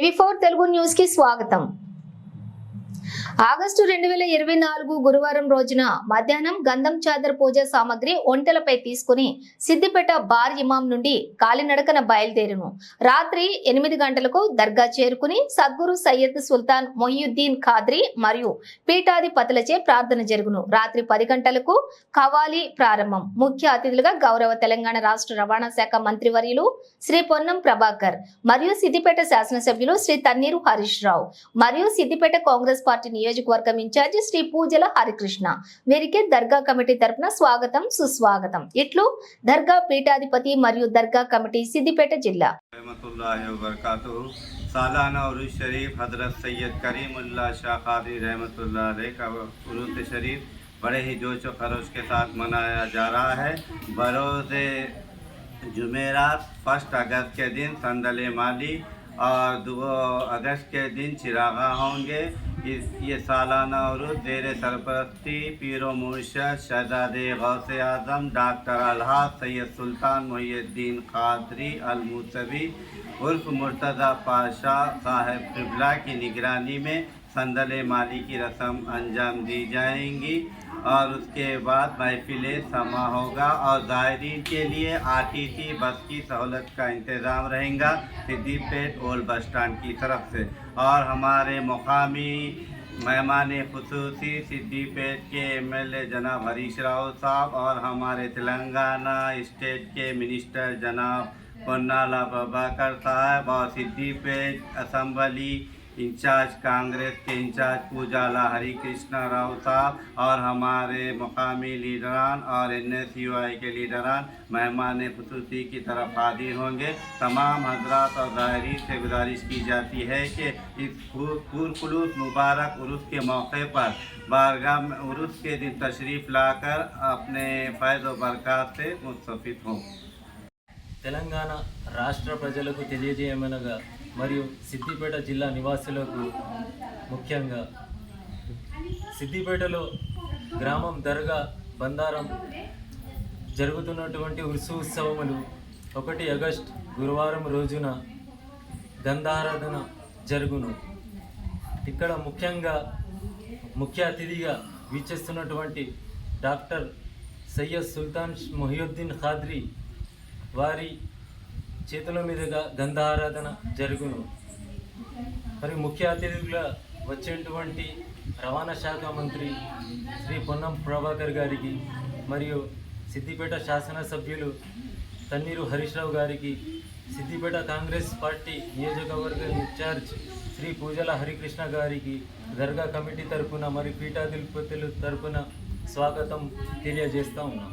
టీవీ4 Telugu news కి స్వాగతం। August 2024 గురువారం రోజున మధ్యాహ్నం గంధం చాదర్ పూజ సామాగ్రి ఒంటెలపై తీసుకుని సిద్దిపేట బార్ ఇమాం నుండి కాలినడకన బయలుదేరును। రాత్రి 8 గంటలకు దర్గా చేరుకుని సద్గురు సయ్యద్ సుల్తాన్ మొహియుద్దీన్ ఖాద్రి మరియు పీఠాధిపతులచే ప్రార్థన జరుగును। రాత్రి 10 గంటలకు ఖవాలి ప్రారంభం। ముఖ్య అతిథులుగా గౌరవ తెలంగాణ రాష్ట్ర రవాణా శాఖ మంత్రివర్యులు శ్రీ పొన్నం ప్రభాకర్ మరియు సిద్దిపేట శాసనసభ్యులు శ్రీ తన్నీరు హరీష్ రావు మరియు సిద్దిపేట కాంగ్రెస్ పార్టీ నియోజకవర్గం ఇన్ఛార్జి శ్రీ పూజల హరికృష్ణ వీరికి దర్గా కమిటీ తరపున స్వాగతం సుస్వాగతం। ఇట్లు దర్గా పీఠాధిపతి మరియు దర్గా కమిటీ సిద్దిపేట జిల్లా। सालाना उरुस शरीफ हजरत सैयद करीमुल्लाह शाह क़ादरी रहमतुल्लाह अलैह का उरुस शरीफ बड़े ही जोश व खरोश के साथ मनाया जा रहा है। बरोज़ जुमेरात 1 अगस्त के दिन संदले माली और 2 अगस्त के दिन चिरागा होंगे। ये सालाना उरुस ज़ेर सरपरस्ती पीरो मुर्शद शहज़ादे गौसे आज़म डॉक्टर अलहाज सैयद सुल्तान मोहियुद्दीन क़ादरी अल मूसवी उर्फ मुर्तज़ा पाशा साहब क़िबला की निगरानी में संदले माली की रस्म अंजाम दी जाएंगी और उसके बाद महफिल समा होगा और ज़ायरीन के लिए आरटीसी बस की सहूलत का इंतज़ाम रहेगा सिद्दीपेट ओल्ड बस स्टैंड की तरफ से। और हमारे मुकामी मेहमान खुसूसी सिद्दीपेट के एमएलए जनाब हरीश राव साहब और हमारे तेलंगाना स्टेट के मिनिस्टर जनाब पोन्नाला प्रभाकर साहब और सिद्दीपेट असम्बली इंचार्ज कांग्रेस के इंचार्ज पूजाला हरिकृष्ण राव साहब और हमारे मुकामी लीडरान और NSUI के लीडरान मेहमान खुसूसी की तरफ हाजिर होंगे। तमाम हजरात और ज़ायरीन से गुजारिश की जाती है कि इस पुरखुलूस मुबारक उरुस के मौके पर बारगाह में उरुस के दिन तशरीफ़ लाकर अपने फैज़ व बरक़ात से मुस्तफ़ीद हों। తెలంగాణ రాష్ట్ర ప్రజలకు తెలియజేయమనగా మరియు సిద్దిపేట జిల్లా నివాసులకు ముఖ్యంగా సిద్దిపేటలో గ్రామం దర్గా బందారం జరుగుతున్నటువంటి ఉర్సు ఉత్సవములు 1 ఆగస్ట్ గురువారం రోజున గంధారాధన జరుగును। ఇక్కడ ముఖ్యంగా ముఖ్య అతిథిగా వీచేస్తున్నటువంటి డాక్టర్ సయ్యద్ సుల్తాన్ మొహియుద్దీన్ ఖాద్రి వారి చేతుల మీదుగా గంధారాధన జరుగును। మరి ముఖ్య అతిథులుగా వచ్చేటువంటి రవాణా శాఖ మంత్రి శ్రీ పొన్నం ప్రభాకర్ గారికి మరియు సిద్దిపేట శాసనసభ్యులు తన్నీరు హరీష్ రావు గారికి సిద్దిపేట కాంగ్రెస్ పార్టీ నియోజకవర్గ ఇన్ఛార్జ్ శ్రీ పూజల హరికృష్ణ గారికి దర్గా కమిటీ తరపున మరియు పీఠాధిపతుల తరపున స్వాగతం తెలియజేస్తూ ఉన్నాం।